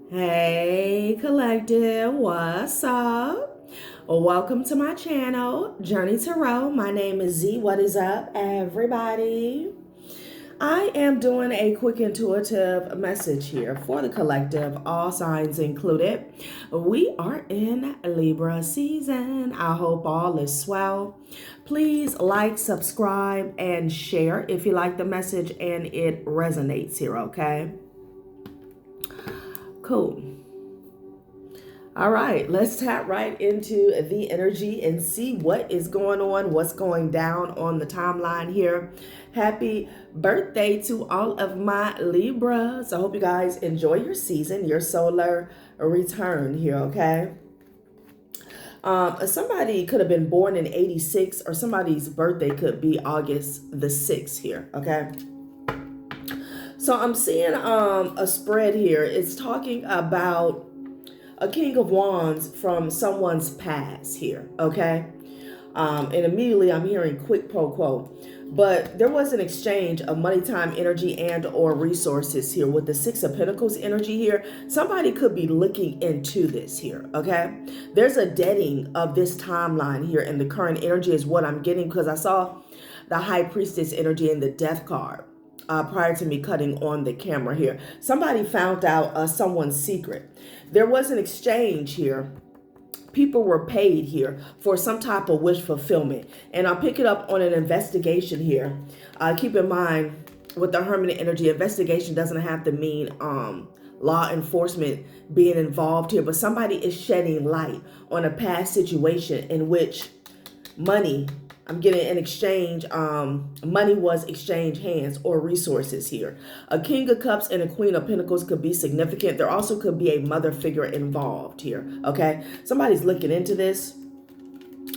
Hey collective, what's up? Welcome to my channel, Journey Tarot. My name is Z. What is up, everybody? I am doing a quick intuitive message here for the collective, all signs included. We are in Libra season. I hope all is well. Please like, subscribe, and share if you like the message and it resonates here, okay? Cool. All right, let's tap right into the energy and see what is going on, what's going down on the timeline here. Happy birthday to all of my Libras. I hope you guys enjoy your season, your solar return here, okay? Somebody could have been born in 86 or somebody's birthday could be August the 6th here, okay? So I'm seeing a spread here. It's talking about a King of Wands from someone's past here, okay? And immediately I'm hearing quid pro quo. But there was an exchange of money, time, energy, and or resources here with the Six of Pentacles energy here. Somebody could be looking into this here, okay? There's a deading of this timeline here, and the current energy is what I'm getting because I saw the High Priestess energy and the Death card. Prior to me cutting on the camera here. Somebody found out someone's secret. There was an exchange here. People were paid here for some type of wish fulfillment. And I'll pick it up on an investigation here. Keep in mind, with the Hermit energy, investigation doesn't have to mean law enforcement being involved here, but somebody is shedding light on a past situation in which money, I'm getting an exchange, money was exchanged hands or resources here. A King of Cups and a Queen of Pentacles could be significant. There also could be a mother figure involved here, okay? Somebody's looking into this.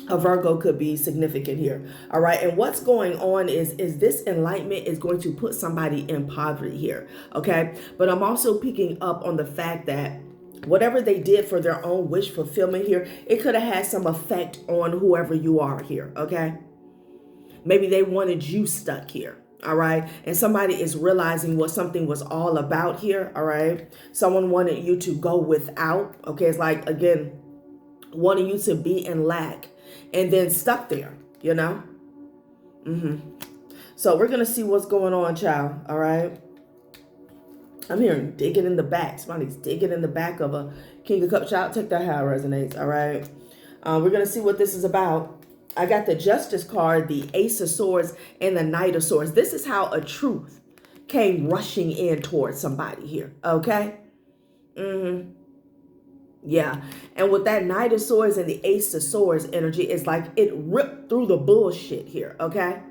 A Virgo could be significant here, all right? And what's going on is this enlightenment is going to put somebody in poverty here, okay? But I'm also picking up on the fact that whatever they did for their own wish fulfillment here, it could have had some effect on whoever you are here, okay? Maybe they wanted you stuck here, all right? And somebody is realizing what something was all about here, all right? Someone wanted you to go without, okay? It's like, again, wanting you to be in lack and then stuck there, you know? So we're going to see what's going on, child, all right? I'm hearing digging in the back. Somebody's digging in the back of a King of Cups. Child, take that how it resonates, all right? We're going to see what this is about. I got the Justice card, the Ace of Swords, and the Knight of Swords. This is how a truth came rushing in towards somebody here, okay? Yeah. And with that Knight of Swords and the Ace of Swords energy, it's like it ripped through the bullshit here, okay?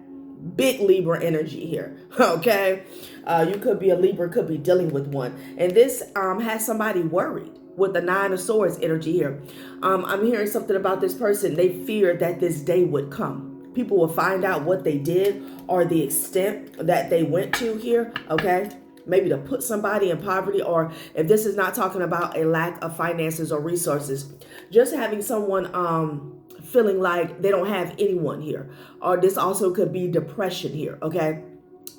Big Libra energy here, okay? You could be a Libra, could be dealing with one. And this has somebody worried with the Nine of Swords energy here. I'm hearing something about this person. They feared that this day would come. People will find out what they did or the extent that they went to here, okay? Maybe to put somebody in poverty, or if this is not talking about a lack of finances or resources, just having someone feeling like they don't have anyone here. Or this also could be depression here, okay?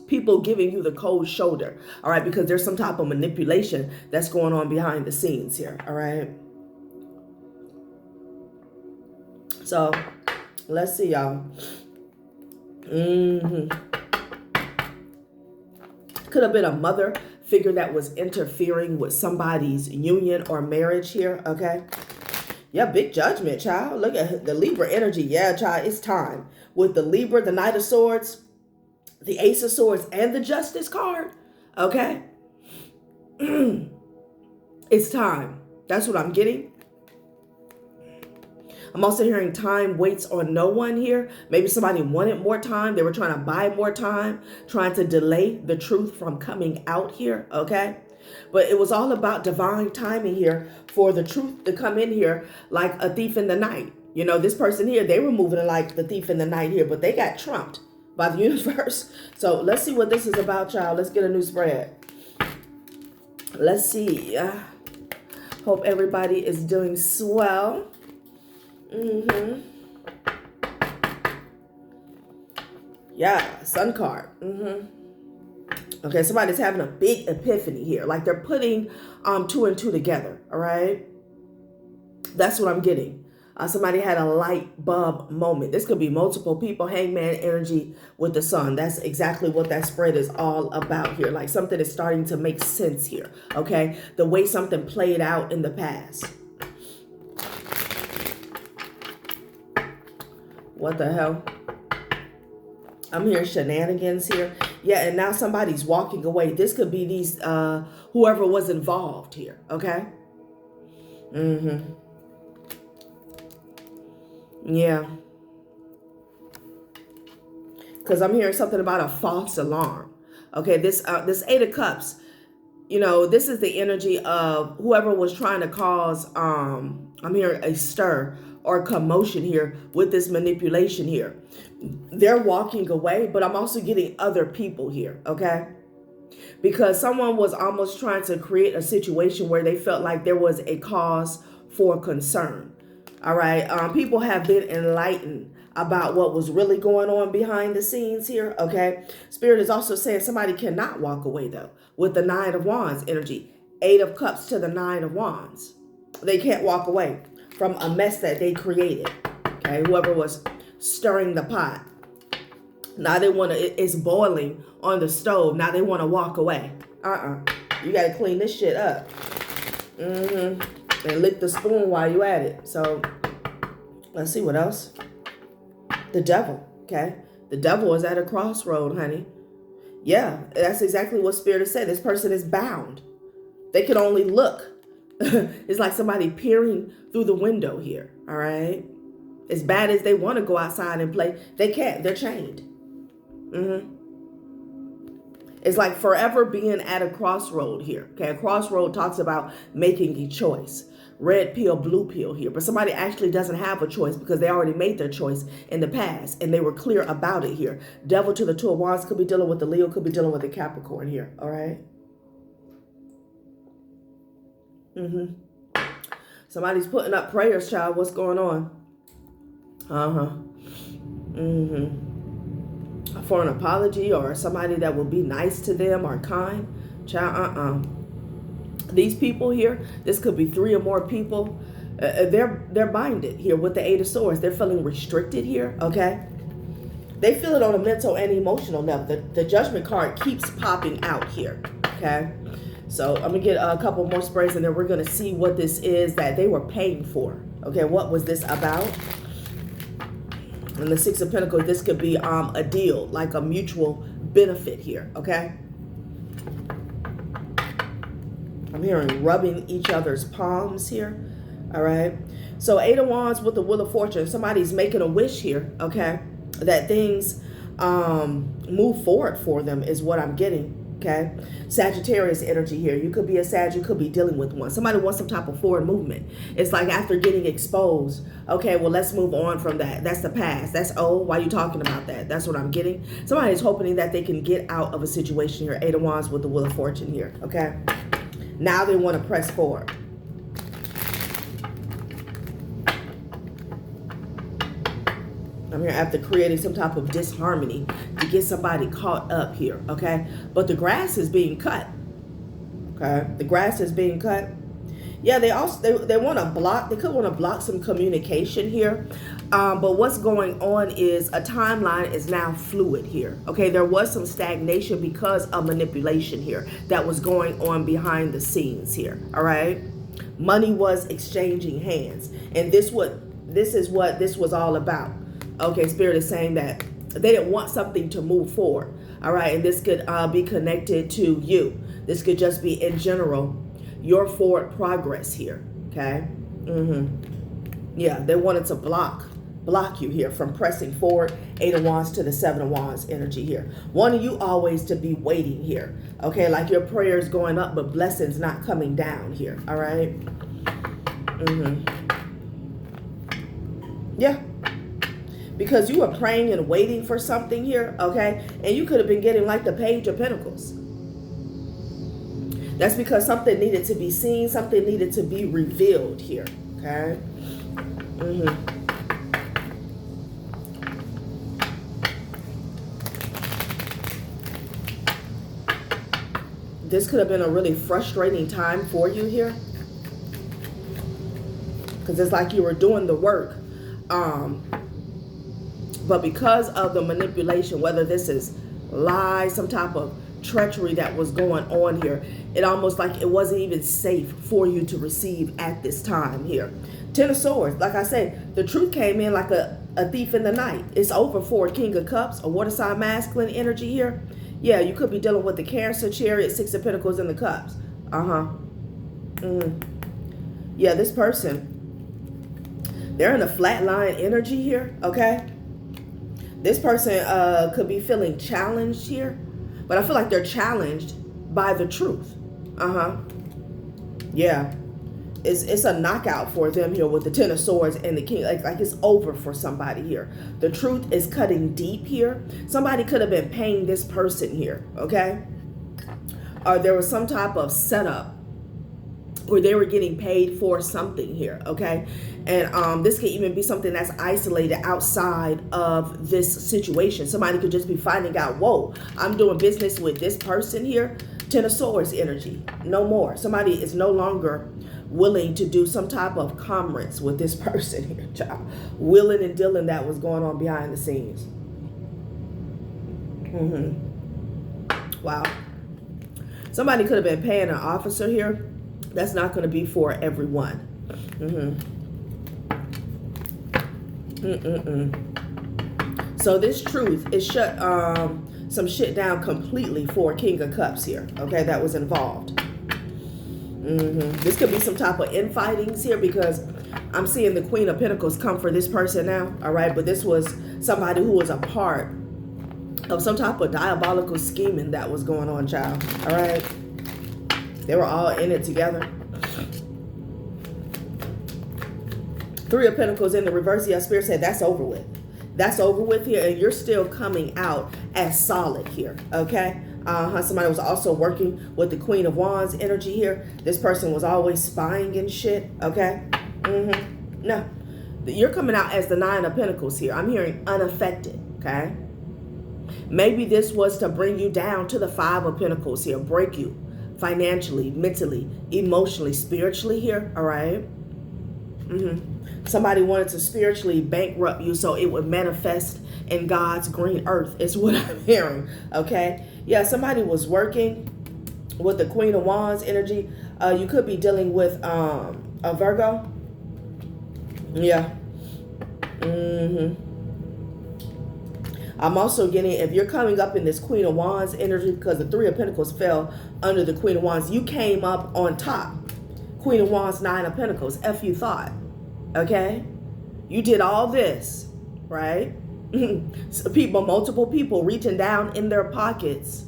People giving you the cold shoulder, all right? Because there's some type of manipulation that's going on behind the scenes here, all right? So, let's see, y'all. Could have been a mother figure that was interfering with somebody's union or marriage here, okay? Yeah, big judgment, child. Look at the Libra energy. Yeah, child, it's time. With the Libra, the Knight of Swords, the Ace of Swords, and the Justice card, okay? It's time. That's what I'm getting. I'm also hearing time waits on no one here. Maybe somebody wanted more time. They were trying to buy more time, trying to delay the truth from coming out here, okay? But it was all about divine timing here for the truth to come in here like a thief in the night. You know, this person here, they were moving like the thief in the night here, but they got trumped by the universe. So let's see what this is about, child. Let's get a new spread. Let's see. Hope everybody is doing swell. Yeah, Sun card. Okay, somebody's having a big epiphany here. Like they're putting two and two together, all right? That's what I'm getting. Somebody had a light bulb moment. This could be multiple people, hangman energy with the sun. That's exactly what that spread is all about here. Like something is starting to make sense here, okay? The way something played out in the past. What the hell? I'm hearing shenanigans here. Yeah, and now somebody's walking away. This could be these, whoever was involved here, okay? Yeah. Because I'm hearing something about a false alarm. Okay, this Eight of Cups, you know, this is the energy of whoever was trying to cause, I'm hearing a stir or commotion here with this manipulation here. They're walking away, but I'm also getting other people here, okay? Because someone was almost trying to create a situation where they felt like there was a cause for concern. All right. People have been enlightened about what was really going on behind the scenes here. Okay. Spirit is also saying somebody cannot walk away, though, with the Nine of Wands energy. Eight of Cups to the Nine of Wands. They can't walk away from a mess that they created. Okay. Whoever was stirring the pot. Now they want to, it's boiling on the stove. Now they want to walk away. You got to clean this shit up. And lick the spoon while you at it. So let's see what else. The devil, okay? The devil is at a crossroad, honey. Yeah, that's exactly what Spirit has said. This person is bound. They can only look. It's like somebody peering through the window here, all right? As bad as they want to go outside and play, they can't. They're chained. It's like forever being at a crossroad here. Okay, a crossroad talks about making a choice. Red pill, blue pill here. But somebody actually doesn't have a choice because they already made their choice in the past and they were clear about it here. Devil to the Two of Wands could be dealing with the Leo, could be dealing with the Capricorn here. All right. Somebody's putting up prayers, child. What's going on? For an apology or somebody that will be nice to them or kind. Child, These people here, this could be three or more people. They're binded here with the Eight of Swords. They're feeling restricted here, okay? They feel it on a mental and emotional level. The Judgment card keeps popping out here, okay? So I'm going to get a couple more sprays and then we're going to see what this is that they were paying for. Okay, what was this about? And the Six of Pentacles, this could be a deal, like a mutual benefit here, okay? I'm hearing rubbing each other's palms here, all right? So Eight of Wands with the Wheel of Fortune. Somebody's making a wish here, okay? That things move forward for them is what I'm getting, okay? Sagittarius energy here. You could be a Sag, you could be dealing with one. Somebody wants some type of forward movement. It's like after getting exposed, okay, well, let's move on from that. That's the past. That's old. Why are you talking about that? That's what I'm getting. Somebody's hoping that they can get out of a situation here. Eight of Wands with the Wheel of Fortune here, okay? Now they want to press forward. I'm here after creating some type of disharmony to get somebody caught up here, okay? But the grass is being cut, okay? The grass is being cut. Yeah, they want to block, they could want to block some communication here. But what's going on is a timeline is now fluid here, okay? There was some stagnation because of manipulation here that was going on behind the scenes here, all right? Money was exchanging hands. And this is what this was all about. Okay, Spirit is saying that they didn't want something to move forward. All right, and this could be connected to you. This could just be in general, your forward progress here. Okay. Yeah, they wanted to block you here from pressing forward. Eight of Wands to the Seven of Wands energy here. Wanting you always to be waiting here. Okay, like your prayers going up, but blessings not coming down here. All right. Yeah. Because you were praying and waiting for something here, okay? And you could have been getting like the Page of Pentacles. That's because something needed to be seen, something needed to be revealed here, okay? This could have been a really frustrating time for you here. Because it's like you were doing the work. But because of the manipulation, whether this is lies, some type of treachery that was going on here, it almost like it wasn't even safe for you to receive at this time here. Ten of Swords, like I said, the truth came in like a thief in the night. It's over for King of Cups, a water sign masculine energy here. Yeah, you could be dealing with the Cancer, Chariot, Six of Pentacles, and the Cups. Yeah, this person, they're in a flatline energy here, okay? This person could be feeling challenged here, but I feel like they're challenged by the truth. Yeah, it's a knockout for them here with the Ten of Swords and the King. Like it's over for somebody here. The truth is cutting deep here. Somebody could have been paying this person here, okay? Or there was some type of setup where they were getting paid for something here, okay? And this could even be something that's isolated outside of this situation. Somebody could just be finding out, whoa, I'm doing business with this person here. Ten of Swords energy, no more. Somebody is no longer willing to do some type of commerce with this person here, child. Willing and dealing that was going on behind the scenes. Wow. Somebody could have been paying an officer here. That's not going to be for everyone. So this truth is shut some shit down completely for King of Cups here. Okay, that was involved. This could be some type of infightings here because I'm seeing the Queen of Pentacles come for this person now. All right, but this was somebody who was a part of some type of diabolical scheming that was going on, child. All right. They were all in it together. Three of Pentacles in the reverse. Yeah, Spirit said that's over with. That's over with here, and you're still coming out as solid here, okay? Somebody was also working with the Queen of Wands energy here. This person was always spying and shit, okay? No, you're coming out as the Nine of Pentacles here. I'm hearing unaffected, okay? Maybe this was to bring you down to the Five of Pentacles here, break you financially, mentally, emotionally, spiritually here, all right? Somebody wanted to spiritually bankrupt you so it would manifest in God's green earth is what I'm hearing, okay? Yeah, somebody was working with the Queen of Wands energy. You could be dealing with a Virgo. Yeah. I'm also getting, if you're coming up in this Queen of Wands energy, because the Three of Pentacles fell under the Queen of Wands, you came up on top. Queen of Wands, Nine of Pentacles. F you thought. Okay? You did all this, right? So multiple people reaching down in their pockets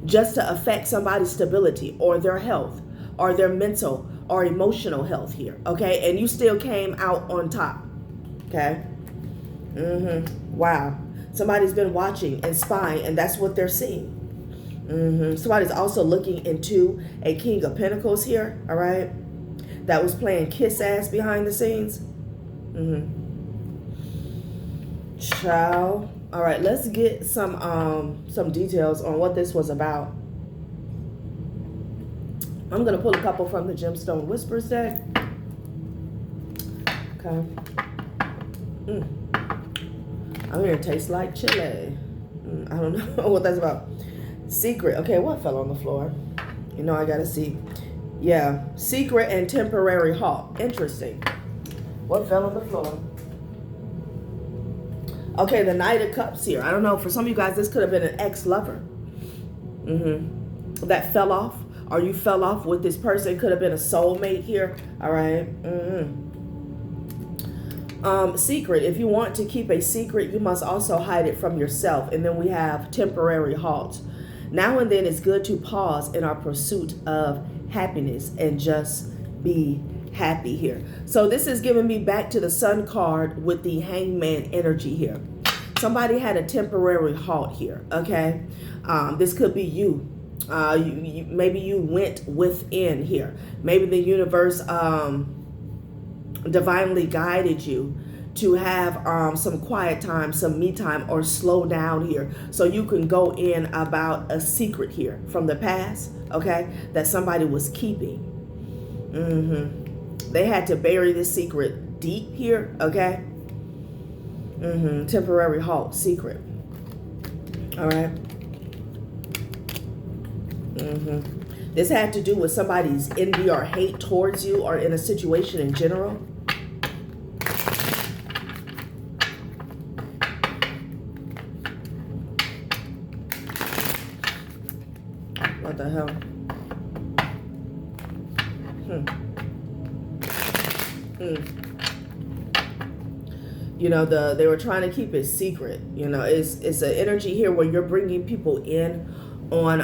just to affect somebody's stability or their health or their mental or emotional health here. Okay? And you still came out on top. Okay? Wow. Somebody's been watching and spying, and that's what they're seeing. Somebody's also looking into a King of Pentacles here, all right? That was playing kiss ass behind the scenes. Child. All right, let's get some details on what this was about. I'm gonna pull a couple from the Gemstone Whispers deck. Okay. I'm here, tastes like chili. I don't know what that's about. Secret. Okay, what fell on the floor? You know, I gotta see. Yeah, secret and temporary halt. Interesting. What fell on the floor? Okay, the Knight of Cups here. I don't know. For some of you guys, this could have been an ex-lover. That fell off. Or you fell off with this person. Could have been a soulmate here. All right. Secret. If you want to keep a secret, you must also hide it from yourself. And then we have temporary halt. Now and then it's good to pause in our pursuit of happiness and just be happy here. So this is giving me back to the Sun card with the Hangman energy here. Somebody had a temporary halt here, okay? This could be you. Maybe you went within here. Maybe the universe divinely guided you to have some quiet time, some me time, or slow down here, so you can go in about a secret here from the past, okay, that somebody was keeping. They had to bury this secret deep here, okay. Temporary halt, secret. All right. This had to do with somebody's envy or hate towards you, or in a situation in general. What the hell? You know, they were trying to keep it secret. You know, it's an energy here where you're bringing people in on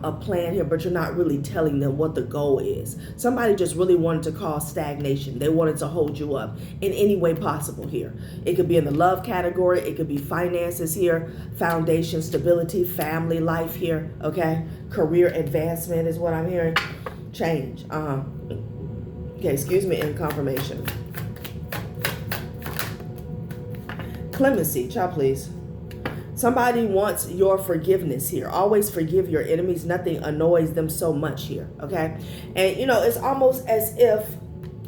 a plan here, but you're not really telling them what the goal is. Somebody just really wanted to cause stagnation. They wanted to hold you up in any way possible here. It could be in the love category. It could be finances here, foundation, stability, family life here, okay? Career advancement is what I'm hearing. Change. Okay, excuse me, in confirmation. Clemency, child, please. Somebody wants your forgiveness here. Always forgive your enemies. Nothing annoys them so much here, okay? And, you know, it's almost as if,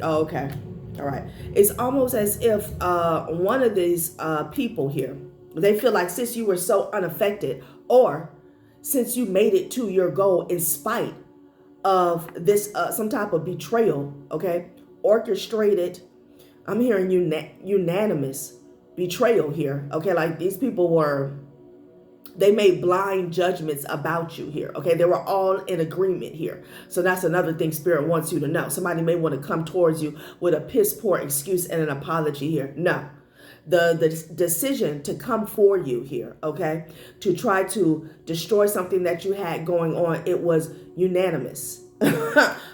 oh, okay, all right. It's almost as if one of these people here, they feel like since you were so unaffected, or since you made it to your goal in spite of this, some type of betrayal, okay? Orchestrated, I'm hearing unanimous betrayal here, okay? Like these people they made blind judgments about you here, okay? They were all in agreement here. So that's another thing Spirit wants you to know. Somebody may want to come towards you with a piss poor excuse and an apology here. No. The decision to come for you here, okay, to try to destroy something that you had going on, it was unanimous.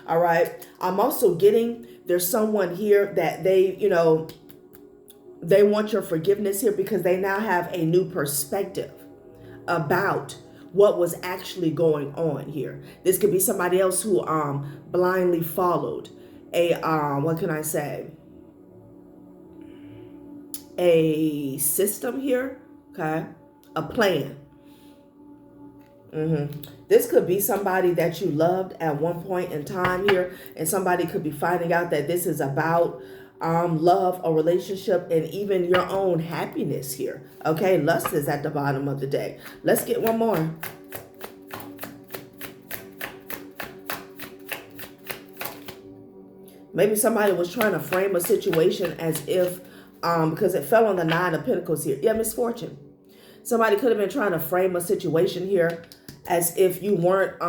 All right. I'm also getting, there's someone here that they want your forgiveness here because they now have a new perspective about what was actually going on here. This could be somebody else who blindly followed what can I say? A system here, okay? A plan. This could be somebody that you loved at one point in time here, and somebody could be finding out that this is about love, a relationship, and even your own happiness here, okay? Lust is at the bottom of the deck. Let's get one more. Maybe somebody was trying to frame a situation as if, because it fell on the Nine of Pentacles here. Yeah, misfortune. Somebody could have been trying to frame a situation here as if you weren't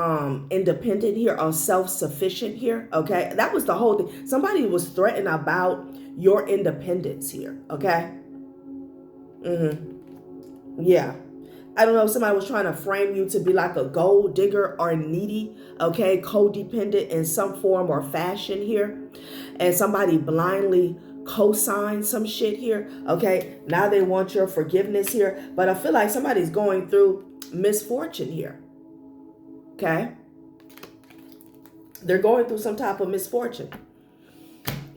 independent here or self-sufficient here, okay? That was the whole thing. Somebody was threatened about your independence here, okay? Yeah. I don't know if somebody was trying to frame you to be like a gold digger or needy, okay? Codependent in some form or fashion here. And somebody blindly co-sign some shit here, okay? Now they want your forgiveness here. But I feel like somebody's going through misfortune here, okay? They're going through some type of misfortune.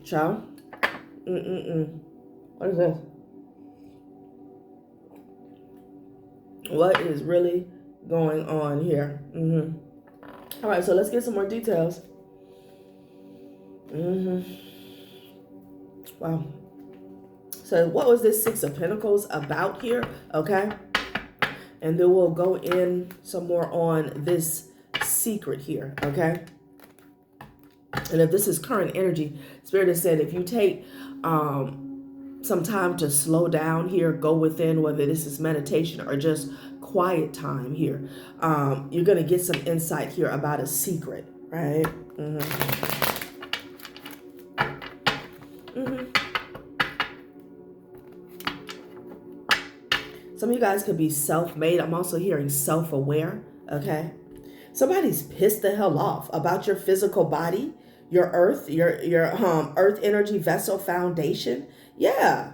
Child. What is this? What is really going on here? All right, so let's get some more details. Wow. So what was this Six of Pentacles about here? Okay. And then we'll go in some more on this secret here. Okay. And if this is current energy, Spirit has said if you take some time to slow down here, go within, whether this is meditation or just quiet time here, you're going to get some insight here about a secret, right? Some of you guys could be self-made. I'm also hearing self-aware, okay? Somebody's pissed the hell off about your physical body, your earth, your earth energy vessel foundation. Yeah.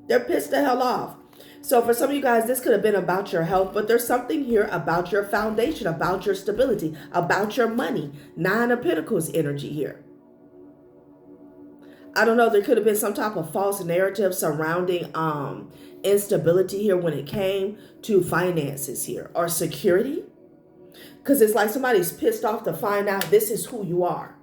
They're pissed the hell off. So for some of you guys, this could have been about your health, but there's something here about your foundation, about your stability, about your money. Nine of Pentacles energy here. I don't know, there could have been some type of false narrative surrounding instability here when it came to finances here or security. Because it's like somebody's pissed off to find out this is who you are.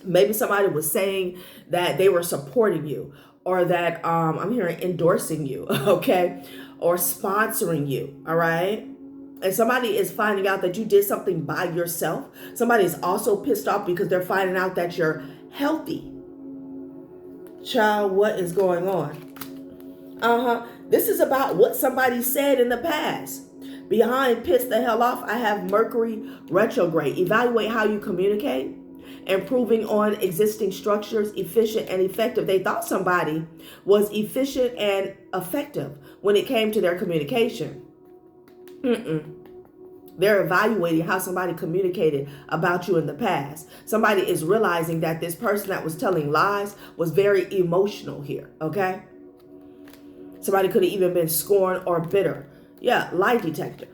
Maybe somebody was saying that they were supporting you, or that I'm hearing endorsing you, okay, or sponsoring you, all right? And somebody is finding out that you did something by yourself. Somebody is also pissed off because they're finding out that you're healthy. Child, what is going on? This is about what somebody said in the past. Behind piss the hell off, I have Mercury retrograde. Evaluate how you communicate. Improving on existing structures, efficient and effective. They thought somebody was efficient and effective when it came to their communication. They're evaluating how somebody communicated about you in the past. Somebody is realizing that this person that was telling lies was very emotional here, okay? Somebody could have even been scorned or bitter. Yeah, lie detector.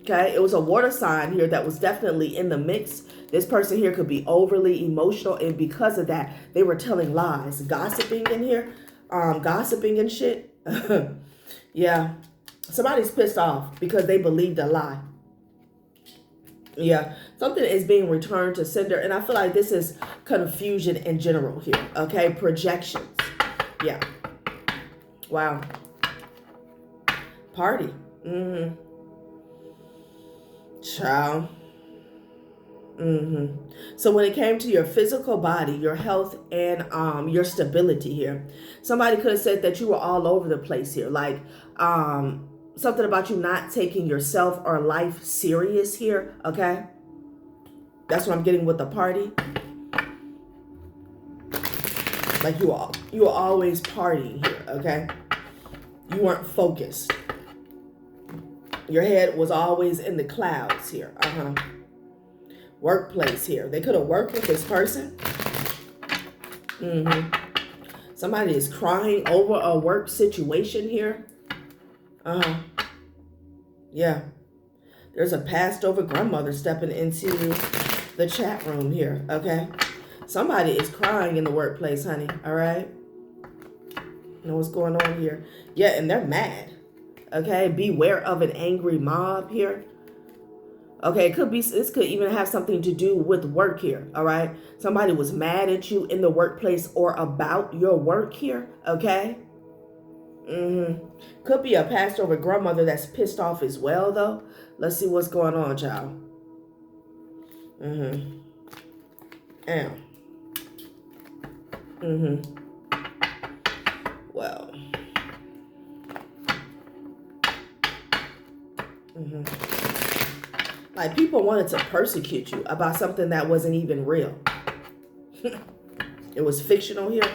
Okay, it was a water sign here that was definitely in the mix. This person here could be overly emotional, and because of that, they were telling lies, gossiping in here, gossiping and shit. Yeah, somebody's pissed off because they believed a lie. Yeah, something is being returned to sender, and I feel like this is confusion in general here. Okay, projections. Yeah. Wow. Party. Child. So when it came to your physical body, your health, and your stability here, somebody could have said that you were all over the place here, like something about you not taking yourself or life serious here. Okay, that's what I'm getting with the party. Like you were always partying here. Okay, you weren't focused. Your head was always in the clouds here. Workplace here. They could have worked with this person. Somebody is crying over a work situation here. Yeah. There's a passed over grandmother stepping into the chat room here. Okay. Somebody is crying in the workplace, honey. All right. You know what's going on here? Yeah, and they're mad. Okay, beware of an angry mob here. Okay, this could even have something to do with work here. All right, somebody was mad at you in the workplace or about your work here. Okay. Could be a passed over grandmother that's pissed off as well, though. Let's see what's going on, child. Well. Like people wanted to persecute you about something that wasn't even real. It was fictional here.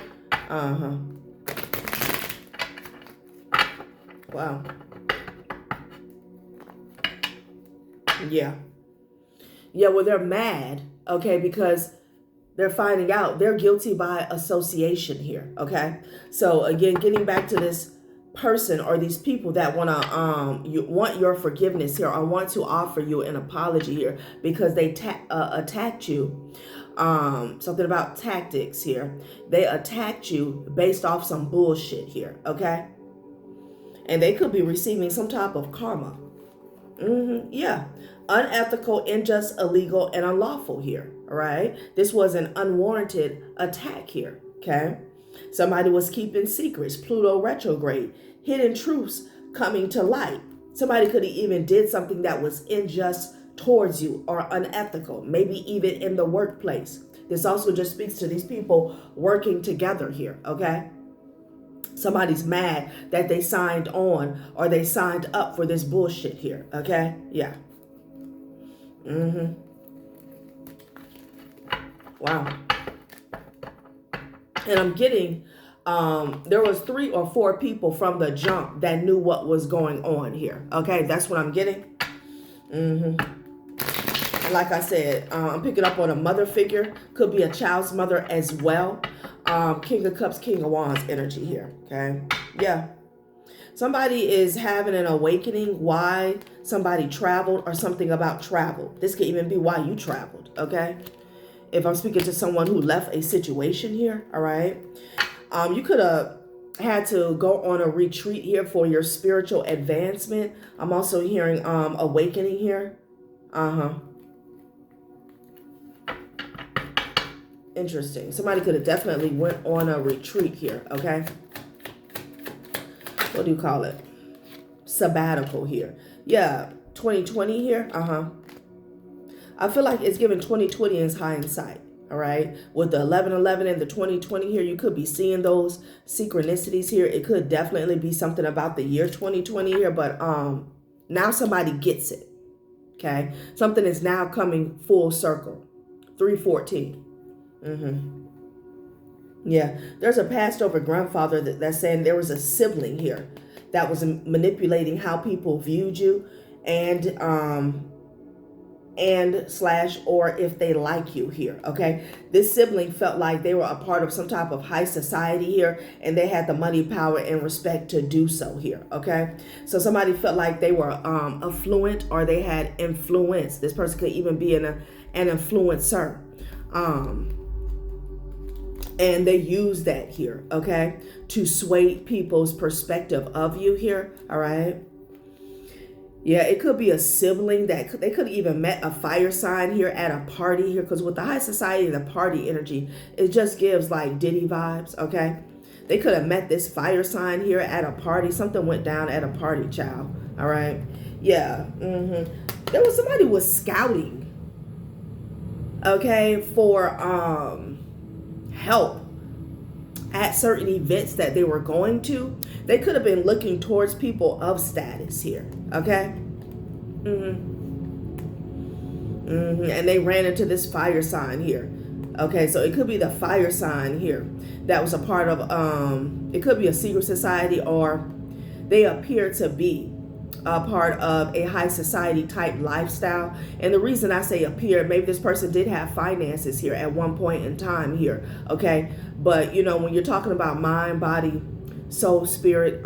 Wow. Yeah. Yeah, well, they're mad, okay, because they're finding out they're guilty by association here, okay? So again, getting back to this person or these people that you want your forgiveness here or want to offer you an apology here because they attacked you. Something about tactics here. They attacked you based off some bullshit here, okay? And they could be receiving some type of karma. Yeah. Unethical, unjust, illegal, and unlawful here, all right? This was an unwarranted attack here, okay? Somebody was keeping secrets, Pluto retrograde, hidden truths coming to light. Somebody could have even did something that was unjust towards you or unethical, maybe even in the workplace. This also just speaks to these people working together here, okay? Somebody's mad that they signed on or they signed up for this bullshit here, okay? Yeah. Wow. And I'm getting, there was 3 or 4 people from the jump that knew what was going on here. Okay, that's what I'm getting. And like I said, I'm picking up on a mother figure. Could be a child's mother as well. King of Cups, King of Wands energy here. Okay, yeah. Somebody is having an awakening why somebody traveled or something about travel. This could even be why you traveled. Okay. If I'm speaking to someone who left a situation here, all right? You could have had to go on a retreat here for your spiritual advancement. I'm also hearing awakening here. Interesting. Somebody could have definitely went on a retreat here, okay? What do you call it? Sabbatical here. Yeah, 2020 here. I feel like it's giving 2020 in hindsight, all right? With the 1111 and the 2020 here, you could be seeing those synchronicities here. It could definitely be something about the year 2020 here, but now somebody gets it, okay? Something is now coming full circle. 314. Yeah, there's a passed over grandfather that's saying there was a sibling here that was manipulating how people viewed you and slash or if they like you here, okay? This sibling felt like they were a part of some type of high society here and they had the money, power, and respect to do so here, okay? So somebody felt like they were affluent or they had influence. This person could even be an influencer. And they use that here, okay, to sway people's perspective of you here, all right? Yeah, it could be a sibling that they could have even met a fire sign here at a party here, because with the high society, the party energy, it just gives like Diddy vibes, okay? They could have met this fire sign here at a party. Something went down at a party, child, all right? Yeah, there was somebody was scouting, okay, for help at certain events that they were going to. They could have been looking towards people of status here, okay? And they ran into this fire sign here. Okay, so it could be the fire sign here that was a part of, it could be a secret society, or they appear to be a part of a high society type lifestyle. And the reason I say appear, maybe this person did have finances here at one point in time here, okay? But you know, when you're talking about mind, body, soul, spirit,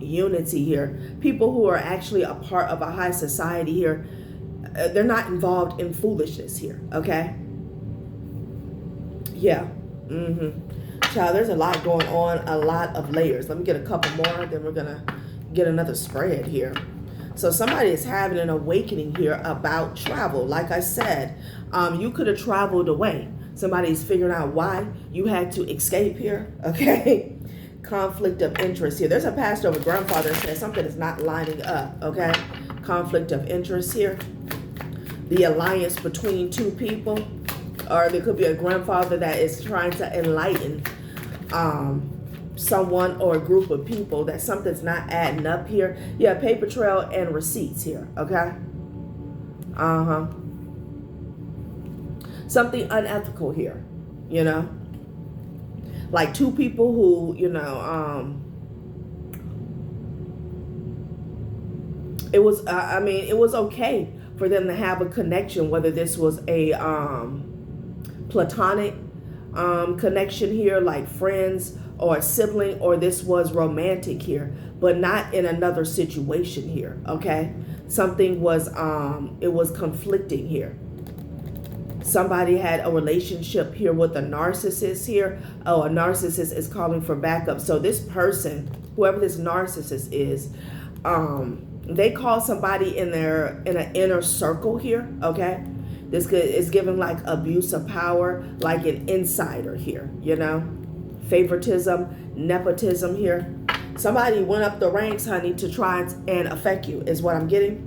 unity here, people who are actually a part of a high society here, they're not involved in foolishness here, okay? Yeah. Child, there's a lot going on, a lot of layers. Let me get a couple more, then we're gonna get another spread here. So somebody is having an awakening here about travel. Like I said, you could have traveled away. Somebody's figuring out why you had to escape here, okay? Conflict of interest here. There's a passed over grandfather that says something is not lining up, okay? Conflict of interest here. The alliance between two people, or there could be a grandfather that is trying to enlighten someone or a group of people that something's not adding up here. Yeah, paper trail and receipts here, okay? Something unethical here, you know? Like two people who, you know, it was, I mean, it was okay for them to have a connection, whether this was a platonic connection here, like friends or a sibling, or this was romantic here, but not in another situation here, okay? Something was, it was conflicting here. Somebody had a relationship here with a narcissist here. Oh, a narcissist is calling for backup. So this person, whoever this narcissist is, they call somebody in an inner circle here, okay? This is giving like abuse of power, like an insider here, you know? Favoritism, nepotism here. Somebody went up the ranks, honey, to try and affect you is what I'm getting.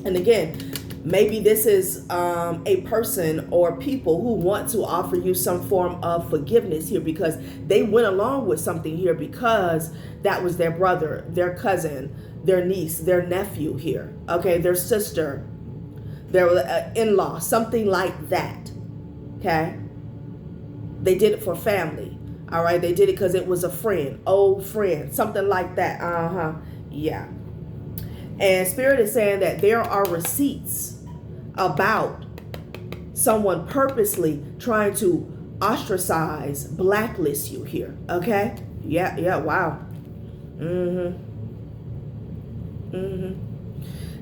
And again, maybe this is a person or people who want to offer you some form of forgiveness here because they went along with something here because that was their brother, their cousin, their niece, their nephew here, okay, their sister, their in-law, something like that, okay? They did it for family. All right, they did it because it was a friend, old friend, something like that. Yeah. And Spirit is saying that there are receipts about someone purposely trying to ostracize, blacklist you here. Okay? Yeah, wow.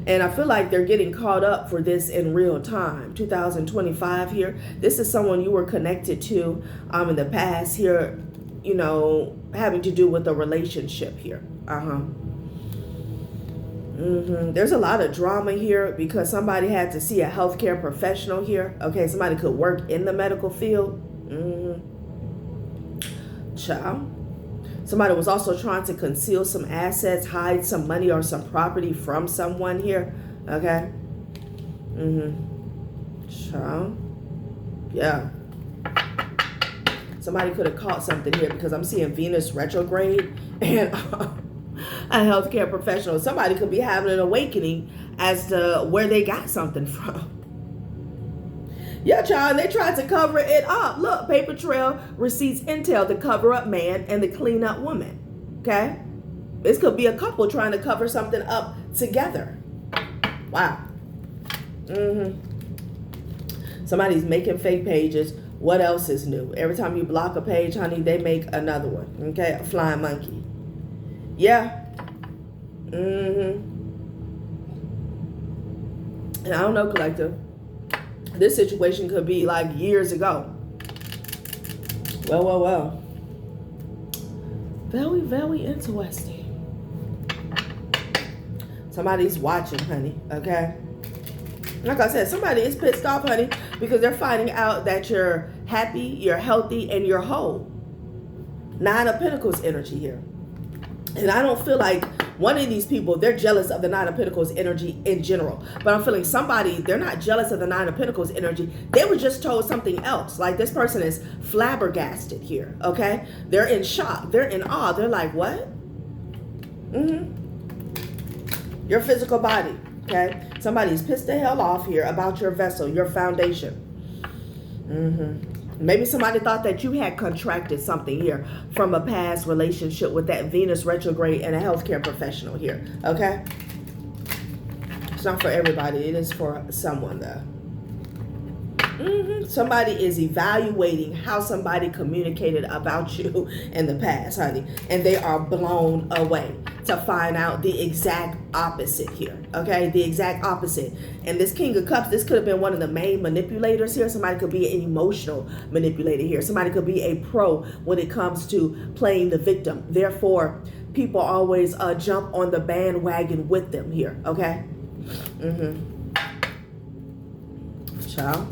And I feel like they're getting caught up for this in real time. 2025 here. This is someone you were connected to in the past here, you know, having to do with a relationship here. There's a lot of drama here because somebody had to see a healthcare professional here. Okay, somebody could work in the medical field. Child. Somebody was also trying to conceal some assets, hide some money or some property from someone here. Okay. Child. Yeah. Somebody could have caught something here because I'm seeing Venus retrograde and a healthcare professional. Somebody could be having an awakening as to where they got something from. Yeah, child, they tried to cover it up. Look, paper trail, receipts, intel, the cover up man and the clean up woman. Okay? This could be a couple trying to cover something up together. Wow. Somebody's making fake pages. What else is new? Every time you block a page, honey, they make another one. Okay? A flying monkey. Yeah. And I don't know, collective. This situation could be like years ago. Well. Very, very interesting. Somebody's watching, honey, okay? Like I said, somebody is pissed off, honey, because they're finding out that you're happy, you're healthy, and you're whole. 9 of Pentacles energy here. And I don't feel like one of these people, they're jealous of the 9 of Pentacles energy in general. But I'm feeling somebody, they're not jealous of the 9 of Pentacles energy. They were just told something else. Like this person is flabbergasted here, okay? They're in shock. They're in awe. They're like, what? Your physical body, okay? Somebody's pissed the hell off here about your vessel, your foundation. Maybe somebody thought that you had contracted something here from a past relationship with that Venus retrograde and a healthcare professional here, okay? It's not for everybody. It is for someone, though. Somebody is evaluating how somebody communicated about you in the past, honey. And they are blown away to find out the exact opposite here, okay? The exact opposite. And this King of Cups, this could have been one of the main manipulators here. Somebody could be an emotional manipulator here. Somebody could be a pro when it comes to playing the victim. Therefore, people always jump on the bandwagon with them here, okay? Child.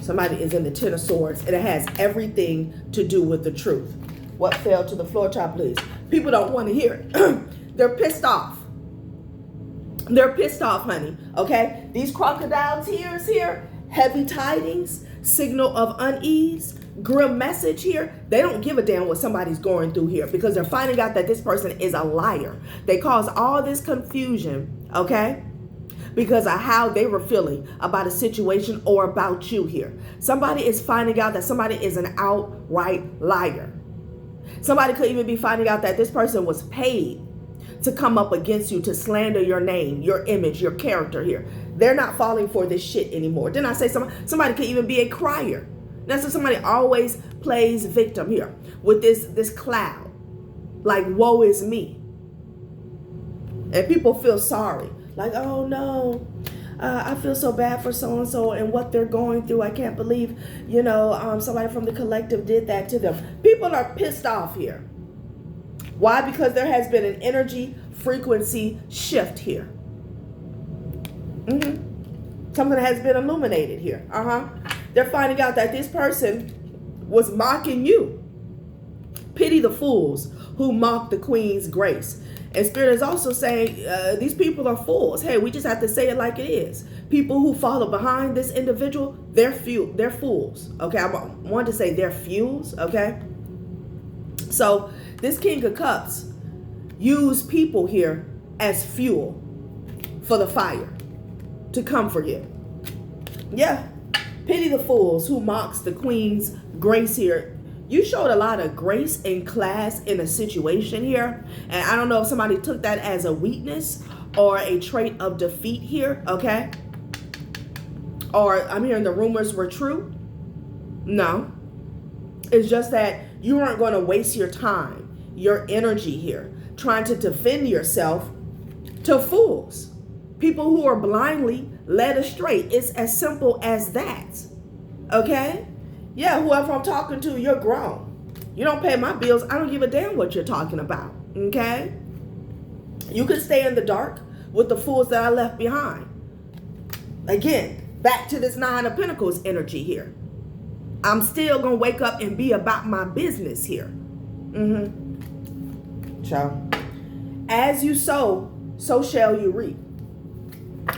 Somebody is in the 10 of Swords, and it has everything to do with the truth. What fell to the floor, child, please? People don't want to hear it. They're pissed off. They're pissed off, honey. Okay? These crocodile tears here, heavy tidings, signal of unease, grim message here. They don't give a damn what somebody's going through here because they're finding out that this person is a liar. They cause all this confusion, okay? Because of how they were feeling about a situation or about you here. Somebody is finding out that somebody is an outright liar. Somebody could even be finding out that this person was paid to come up against you, to slander your name, your image, your character here. They're not falling for this shit anymore. Didn't I say somebody could even be a crier? That's what somebody always plays victim here with this cloud. Like, woe is me. And people feel sorry. Like, oh no, I feel so bad for so-and-so and what they're going through. I can't believe, somebody from the collective did that to them. People are pissed off here. Why? Because there has been an energy frequency shift here. Something has been illuminated here. They're finding out that this person was mocking you. Pity the fools who mock the Queen's grace. And Spirit is also saying these people are fools. Hey, we just have to say it like it is. People who follow behind this individual, they're fools. Okay, I wanted to say they're fools. Okay. So this King of Cups used people here as fuel for the fire to comfort you. Yeah. Pity the fools who mocks the Queen's grace here. You showed a lot of grace and class in a situation here. And I don't know if somebody took that as a weakness or a trait of defeat here, okay? Or I'm hearing the rumors were true. No. It's just that you weren't going to waste your time, your energy here, trying to defend yourself to fools, people who are blindly led astray. It's as simple as that. Okay? Yeah, whoever I'm talking to, you're grown. You don't pay my bills. I don't give a damn what you're talking about. Okay? You can stay in the dark with the fools that I left behind. Again, back to this Nine of Pentacles energy here. I'm still going to wake up and be about my business here. So, as you sow, so shall you reap.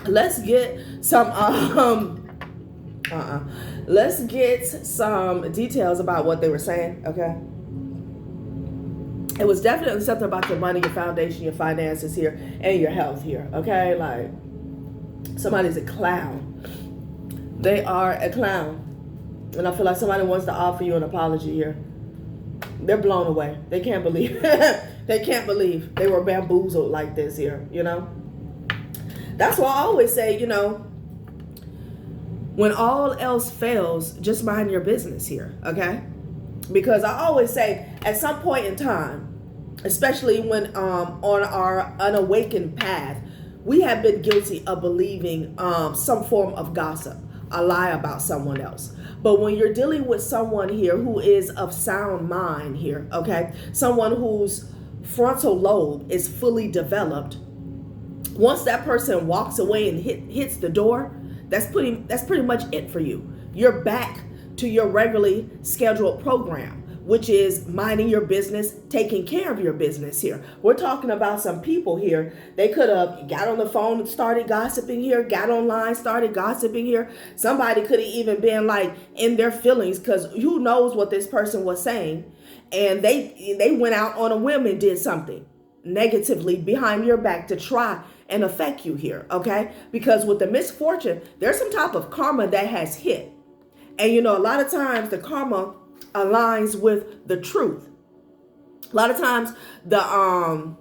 Let's get some let's get some details about what they were saying, okay? It was definitely something about your money, your foundation, your finances here, and your health here, okay? Like, somebody's a clown. They are a clown. And I feel like somebody wants to offer you an apology here. They're blown away. They can't believe they can't believe they were bamboozled like this here, you know? That's why I always say, you know, when all else fails, just mind your business here, okay? Because I always say, at some point in time, especially when on our unawakened path, we have been guilty of believing some form of gossip, a lie about someone else. But when you're dealing with someone here who is of sound mind here, okay, someone whose frontal lobe is fully developed, once that person walks away and hits the door, that's pretty much it for you. You're back to your regularly scheduled program, which is minding your business, taking care of your business here. We're talking about some people here. They could have got on the phone and started gossiping here, got online, started gossiping here. Somebody could have even been like in their feelings, because who knows what this person was saying. And they went out on a whim and did something negatively behind your back to try and affect you here, okay? Because with the misfortune, there's some type of karma that has hit. And you know, a lot of times the karma aligns with the truth. A lot of times the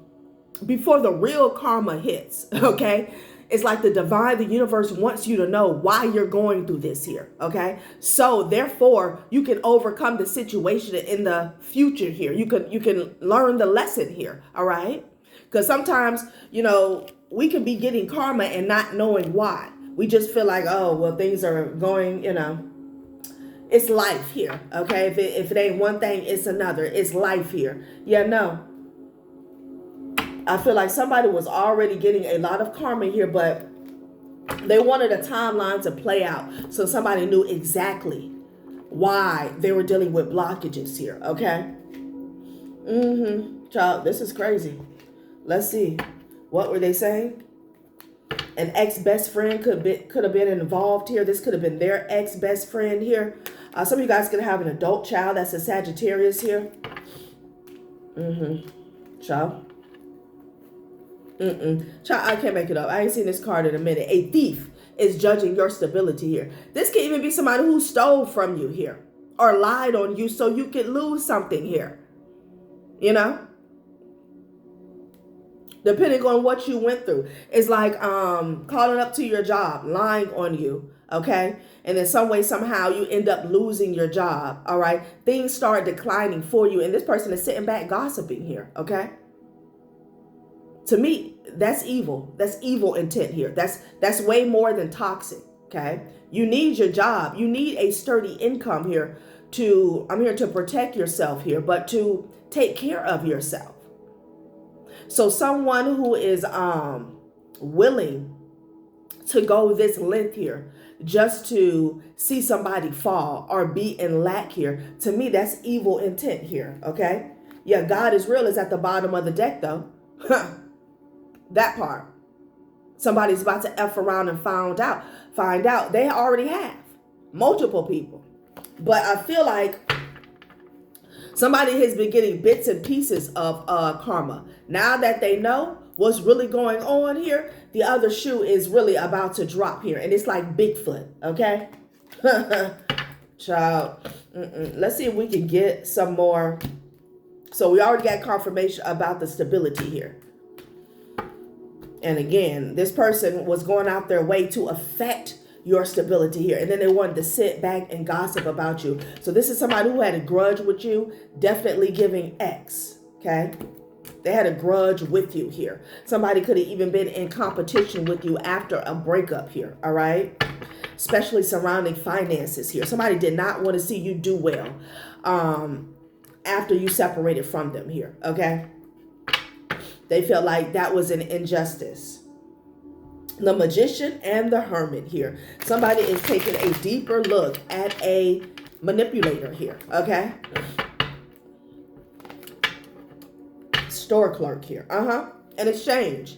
before the real karma hits, okay, it's like the divine, the universe wants you to know why you're going through this here, okay? So therefore, you can overcome the situation in the future here. You can learn the lesson here, all right? Because sometimes, you know, we can be getting karma and not knowing why. We just feel like, oh, well, things are going, you know, it's life here, okay? If it ain't one thing, it's another. It's life here. Yeah, no. I feel like somebody was already getting a lot of karma here, but they wanted a timeline to play out so somebody knew exactly why they were dealing with blockages here, okay? Child, this is crazy. Let's see. What were they saying? An ex-best friend could have been involved here. This could have been their ex-best friend here. Some of you guys could have an adult child that's a Sagittarius here. Child. Child, I can't make it up. I ain't seen this card in a minute. A thief is judging your stability here. This could even be somebody who stole from you here or lied on you so you could lose something here. You know? Depending on what you went through. It's like calling up to your job, lying on you, okay? And in some way, somehow, you end up losing your job, all right? Things start declining for you, and this person is sitting back gossiping here, okay? To me, that's evil. That's evil intent here. That's way more than toxic, okay? You need your job. You need a sturdy income here I'm here to protect yourself here, but to take care of yourself. So someone who is willing to go this length here just to see somebody fall or be in lack here, to me, that's evil intent here, okay? Yeah, God is real is at the bottom of the deck, though. That part. Somebody's about to F around and find out. They already have. Multiple people. But I feel like somebody has been getting bits and pieces of karma. Now that they know what's really going on here, the other shoe is really about to drop here. And it's like Bigfoot, okay? Child. Let's see if we can get some more. So we already got confirmation about the stability here. And again, this person was going out their way to affect your stability here. And then they wanted to sit back and gossip about you. So this is somebody who had a grudge with you, definitely giving X, okay? They had a grudge with you here. Somebody could have even been in competition with you after a breakup here, all right? Especially surrounding finances here. Somebody did not want to see you do well after you separated from them here, okay? They felt like that was an injustice. The Magician and the Hermit here. Somebody is taking a deeper look at a manipulator here, okay? Store clerk here, an exchange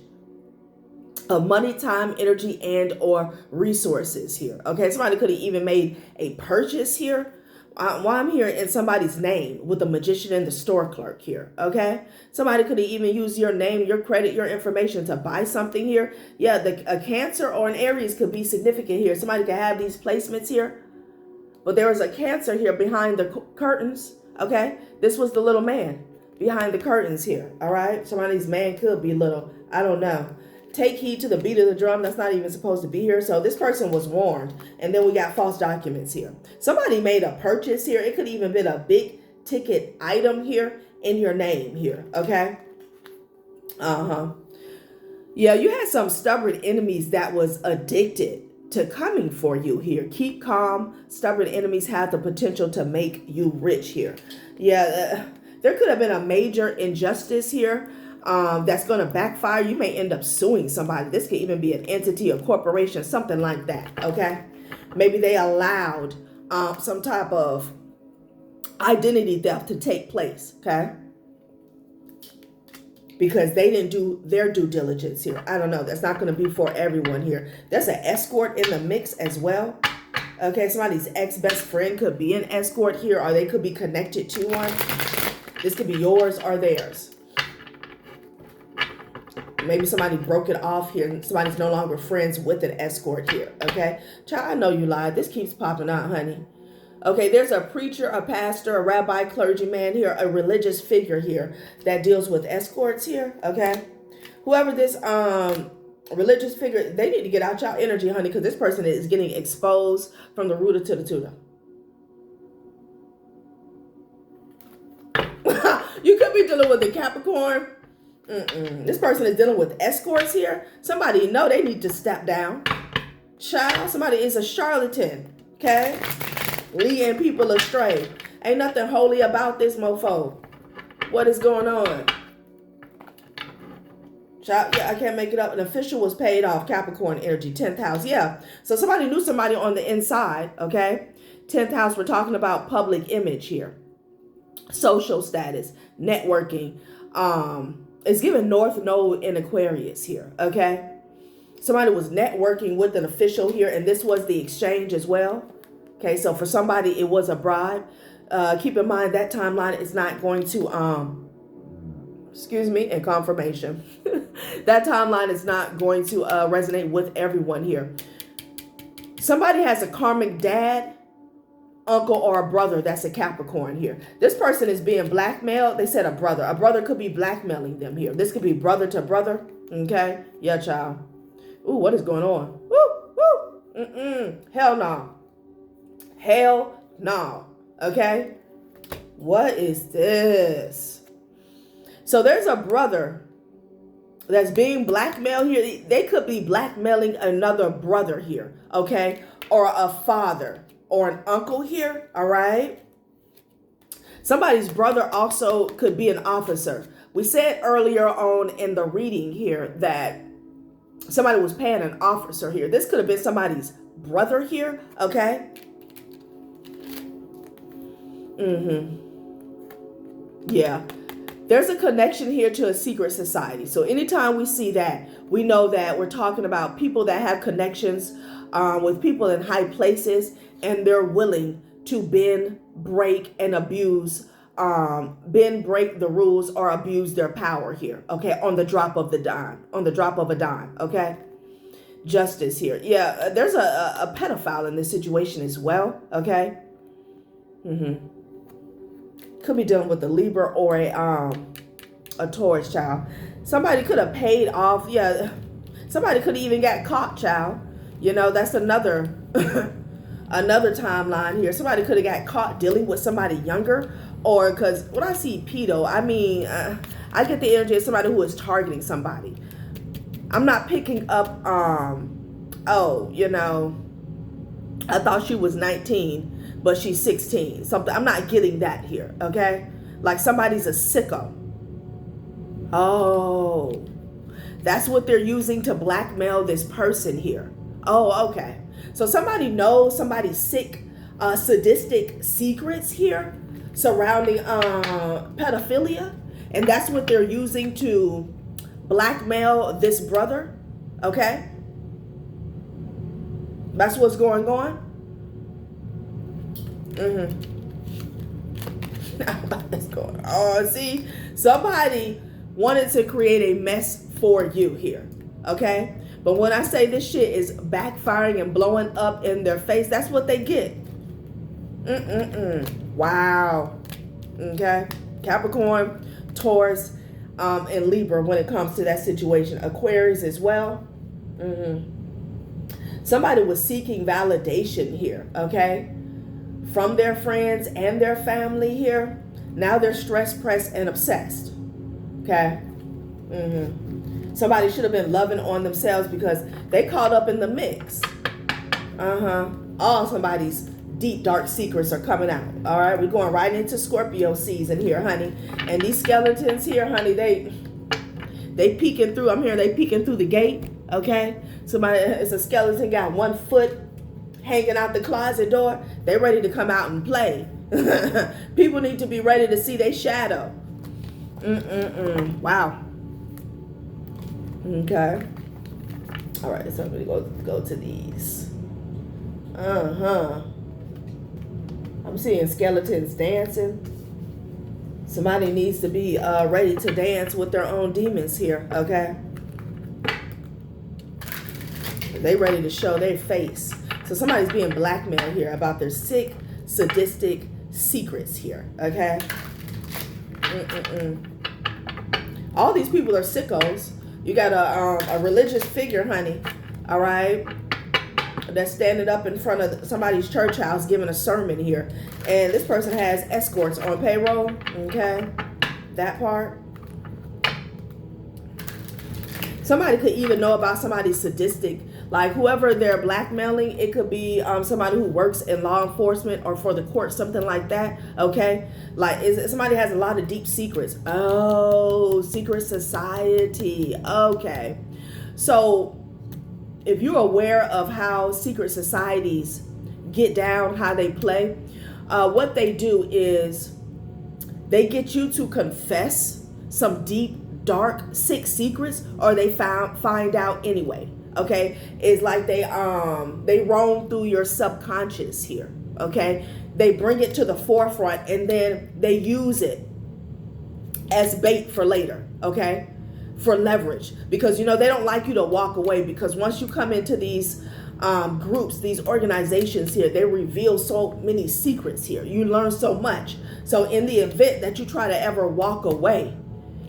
of money, time, energy, and or resources here, okay? Somebody could have even made a purchase here. While I'm here in somebody's name with the Magician and the store clerk here, okay? Somebody could have even used your name, your credit, your information to buy something here. Yeah, a Cancer or an Aries could be significant here. Somebody could have these placements here, but there was a Cancer here behind the curtains, okay? This was the little man behind the curtains here, all right? Somebody's man could be little, I don't know. Take heed to the beat of the drum. That's not even supposed to be here. So this person was warned. And then we got false documents here. Somebody made a purchase here. It could even been a big ticket item here in your name here. Okay. Yeah, you had some stubborn enemies that was addicted to coming for you here. Keep calm. Stubborn enemies have the potential to make you rich here. Yeah, there could have been a major injustice here. That's going to backfire. You may end up suing somebody. This could even be an entity, a corporation, something like that, okay? Maybe they allowed some type of identity theft to take place, okay? Because they didn't do their due diligence here. I don't know. That's not going to be for everyone here. There's an escort in the mix as well. Okay, somebody's ex-best friend could be an escort here, or they could be connected to one. This could be yours or theirs. Maybe somebody broke it off here and somebody's no longer friends with an escort here, okay? Child, I know you lied. This keeps popping out, honey. Okay, there's a preacher, a pastor, a rabbi, clergyman here, a religious figure here that deals with escorts here, okay? Whoever this religious figure, they need to get out y'all energy, honey, because this person is getting exposed from the rooter to the tutor. You could be dealing with a Capricorn. This person is dealing with escorts here. Somebody know they need to step down. Child, somebody is a charlatan, okay? Leading people astray. Ain't nothing holy about this mofo. What is going on? Child, yeah, I can't make it up. An official was paid off. Capricorn energy, 10th house. Yeah, so somebody knew somebody on the inside, okay? 10th house, we're talking about public image here. Social status, networking, it's given North Node in Aquarius here, okay? Somebody was networking with an official here, and this was the exchange as well. Okay, so for somebody, it was a bribe. Keep in mind that timeline is not going to, and confirmation. That timeline is not going to resonate with everyone here. Somebody has a karmic dad, uncle, or a brother that's a Capricorn here. This person is being blackmailed. They said a brother. A brother could be blackmailing them here. This could be brother to brother. Okay? Yeah, child. Ooh, what is going on? Woo! Hell no. Hell no. Okay? What is this? So there's a brother that's being blackmailed here. They could be blackmailing another brother here. Okay? Or a father. Or an uncle here, all right? Somebody's brother also could be an officer. We said earlier on in the reading here that somebody was paying an officer here. This could have been somebody's brother here, okay? Yeah. There's a connection here to a secret society. So anytime we see that, we know that we're talking about people that have connections with people in high places, and they're willing to bend, break, and abuse, break the rules or abuse their power here, okay, on the drop of a dime, okay? Justice here. Yeah, there's a pedophile in this situation as well, okay? Could be dealing with a Libra or a Taurus, child. Somebody could have paid off, yeah, somebody could have even got caught, child. You know, that's another another timeline here. Somebody could have got caught dealing with somebody younger, Or because when I see pedo, I mean, I get the energy of somebody who is targeting somebody. I'm not picking up, oh, you know, I thought she was 19, but she's 16. Something. I'm not getting that here, okay? Like somebody's a sicko. Oh, that's what they're using to blackmail this person here. Oh, okay. So somebody knows somebody's sick, sadistic secrets here surrounding pedophilia, and that's what they're using to blackmail this brother. Okay, that's what's going on. What's going on? Oh, see, somebody wanted to create a mess for you here. Okay, but when I say this shit is backfiring and blowing up in their face, that's what they get. Wow. Okay. Capricorn, Taurus, and Libra when it comes to that situation. Aquarius as well. Somebody was seeking validation here, okay? From their friends and their family here. Now they're stressed, pressed, and obsessed. Okay? Somebody should have been loving on themselves because they caught up in the mix. All somebody's deep, dark secrets are coming out. All right, we're going right into Scorpio season here, honey. And these skeletons here, honey, they peeking through. I'm hearing they peeking through the gate. Okay, somebody, it's a skeleton, got 1 foot hanging out the closet door. They ready to come out and play. People need to be ready to see their shadow. Wow. Okay. All right, so I'm gonna go to these. I'm seeing skeletons dancing. Somebody needs to be ready to dance with their own demons here, okay? They ready to show their face. So somebody's being blackmailed here about their sick, sadistic secrets here, okay? All these people are sickos. You got a religious figure, honey, all right? That's standing up in front of somebody's church house giving a sermon here. And this person has escorts on payroll. Okay. That part. Somebody could even know about somebody's sadistic, like whoever they're blackmailing. It could be somebody who works in law enforcement or for the court, something like that. Okay. Like somebody has a lot of deep secrets. Oh, secret society. Okay. So if you're aware of how secret societies get down, how they play, what they do is they get you to confess some deep, dark, sick secrets, or they find out anyway. Okay, it's like they roam through your subconscious here. Okay, they bring it to the forefront and then they use it as bait for later. Okay. For leverage, because you know they don't like you to walk away, because once you come into these groups, these organizations here, they reveal so many secrets here. You learn so much. So in the event that you try to ever walk away,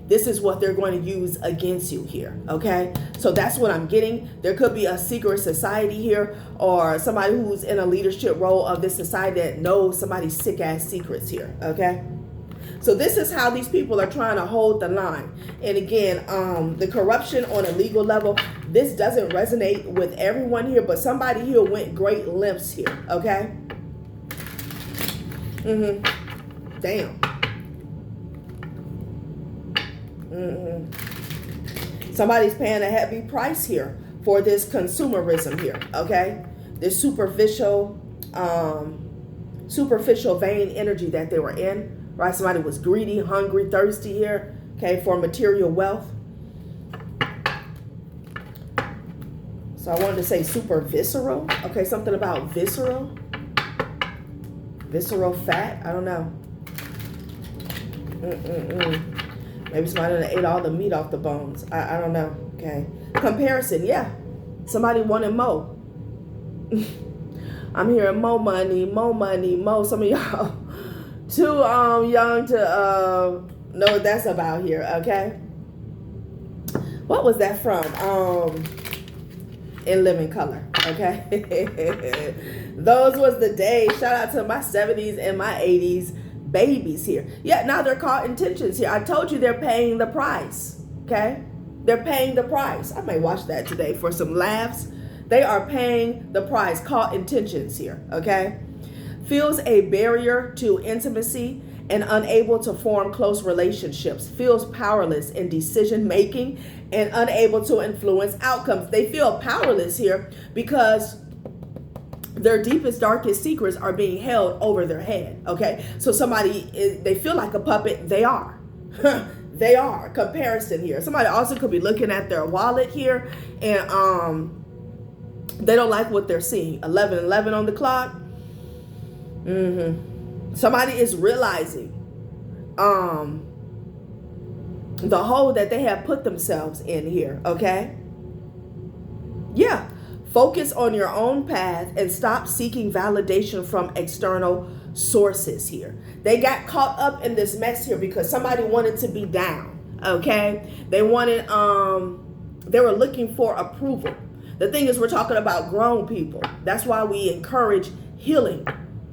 this is what they're going to use against you here. Okay, so that's what I'm getting. There could be a secret society here, or somebody who's in a leadership role of this society that knows somebody's sick ass secrets here. Okay. So this is how these people are trying to hold the line. And again, the corruption on a legal level, this doesn't resonate with everyone here, but somebody here went great lengths here, okay? Damn. Somebody's paying a heavy price here for this consumerism here, okay? This superficial vain energy that they were in. Right, somebody was greedy, hungry, thirsty here, okay, for material wealth. So I wanted to say super visceral. Okay, something about visceral. Visceral fat, I don't know. Maybe somebody that ate all the meat off the bones. I don't know, okay. Comparison, yeah. Somebody wanted more. I'm hearing more money, more. Some of y'all too young to know what that's about here, okay? What was that from? In Living Color, okay? Those was the days. Shout out to my 70s and my 80s babies here. Yeah, now they're caught in tensions here. I told you they're paying the price. Okay? They're paying the price. I may watch that today for some laughs. They are paying the price. Caught in tensions here. Okay? Feels a barrier to intimacy and unable to form close relationships. Feels powerless in decision making and unable to influence outcomes. They feel powerless here because their deepest, darkest secrets are being held over their head. Okay, so they feel like a puppet. They are. They are. Comparison here. Somebody also could be looking at their wallet here, and they don't like what they're seeing. 11:11 on the clock. Somebody is realizing the hole that they have put themselves in here. Okay. Yeah. Focus on your own path and stop seeking validation from external sources here. They got caught up in this mess here because somebody wanted to be down. Okay. They wanted, they were looking for approval. The thing is, we're talking about grown people. That's why we encourage healing.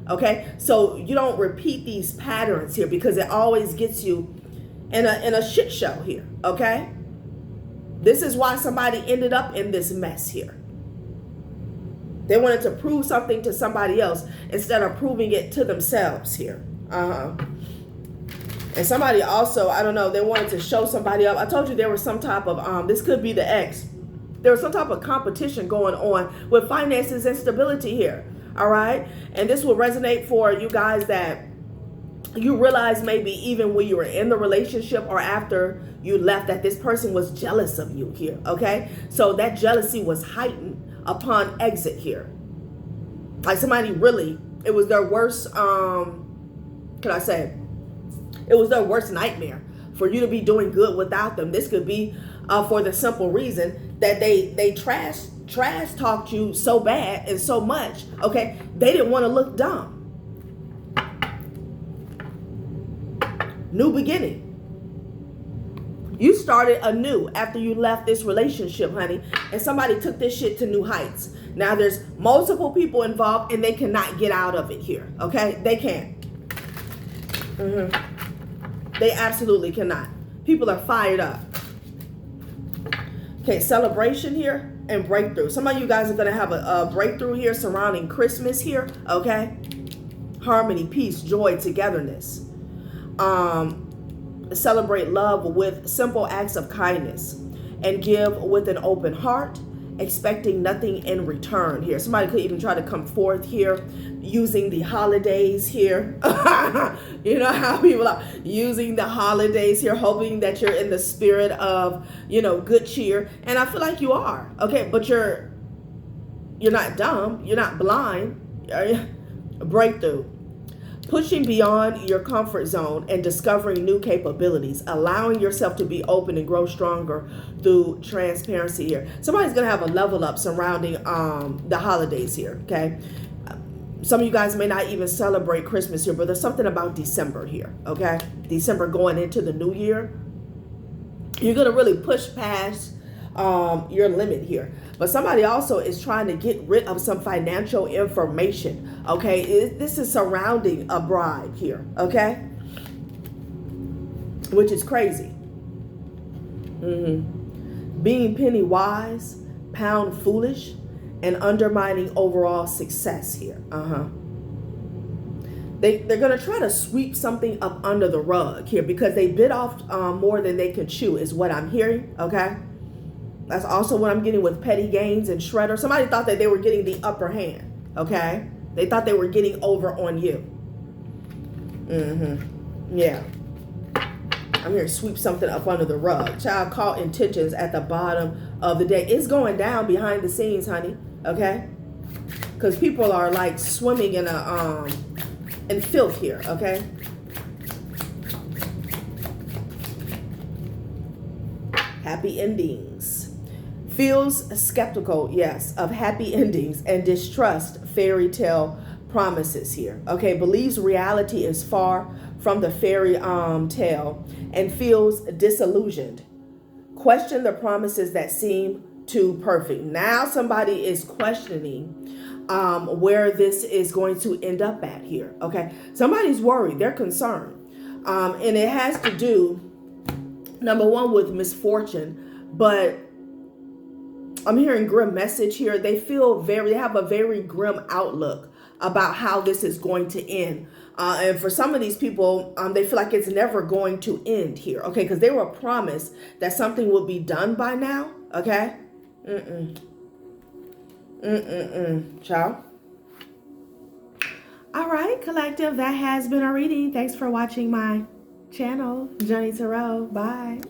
Okay. So you don't repeat these patterns here because it always gets you in a shit show here. Okay. This is why somebody ended up in this mess here. They wanted to prove something to somebody else instead of proving it to themselves here. And somebody also, I don't know, they wanted to show somebody up. I told you there was some type of, this could be the ex. There was some type of competition going on with finances and stability here. All right. And this will resonate for you guys that you realize maybe even when you were in the relationship or after you left that this person was jealous of you here. Okay. So that jealousy was heightened upon exit here. Like somebody really, it was their worst, it was their worst nightmare for you to be doing good without them. This could be for the simple reason that they trash talked you so bad and so much. Okay. They didn't want to look dumb. New beginning. You started anew after you left this relationship, honey, and somebody took this shit to new heights. Now there's multiple people involved and they cannot get out of it here, okay? They can't. They absolutely cannot. People are fired up. Okay, celebration here and breakthrough. Some of you guys are going to have a breakthrough here surrounding Christmas here, okay? Harmony, peace, joy, togetherness. Celebrate love with simple acts of kindness and give with an open heart, expecting nothing in return here. Somebody could even try to come forth here using the holidays here. You know how people are using the holidays here, hoping that you're in the spirit of, good cheer. And I feel like you are. Okay. But you're not dumb. You're not blind. Breakthrough. Pushing beyond your comfort zone and discovering new capabilities, allowing yourself to be open and grow stronger through transparency here. Somebody's going to have a level up surrounding the holidays here, okay? Some of you guys may not even celebrate Christmas here, but there's something about December here, okay? December going into the new year. You're going to really push past your limit here. But somebody also is trying to get rid of some financial information. Okay, this is surrounding a bribe here. Okay, which is crazy. Being penny wise, pound foolish, and undermining overall success here. They're going to try to sweep something up under the rug here because they bit off more than they can chew is what I'm hearing. Okay. That's also what I'm getting with petty gains and shredder. Somebody thought that they were getting the upper hand. Okay. They thought they were getting over on you. Yeah. I'm here to sweep something up under the rug. Child caught intentions at the bottom of the deck. It's going down behind the scenes, honey. Okay. Because people are like swimming in in filth here. Okay. Happy endings. Feels skeptical, yes, of happy endings and distrust fairy tale promises here. Okay, believes reality is far from the fairy tale and feels disillusioned. Question the promises that seem too perfect. Now somebody is questioning where this is going to end up at here. Okay, somebody's worried, they're concerned, and it has to do, number one, with misfortune, but I'm hearing grim message here. They have a very grim outlook about how this is going to end. And for some of these people, they feel like it's never going to end here. Okay, because they were promised that something will be done by now. Okay. Ciao. All right, collective, that has been our reading. Thanks for watching my channel, Journey Tarot. Bye.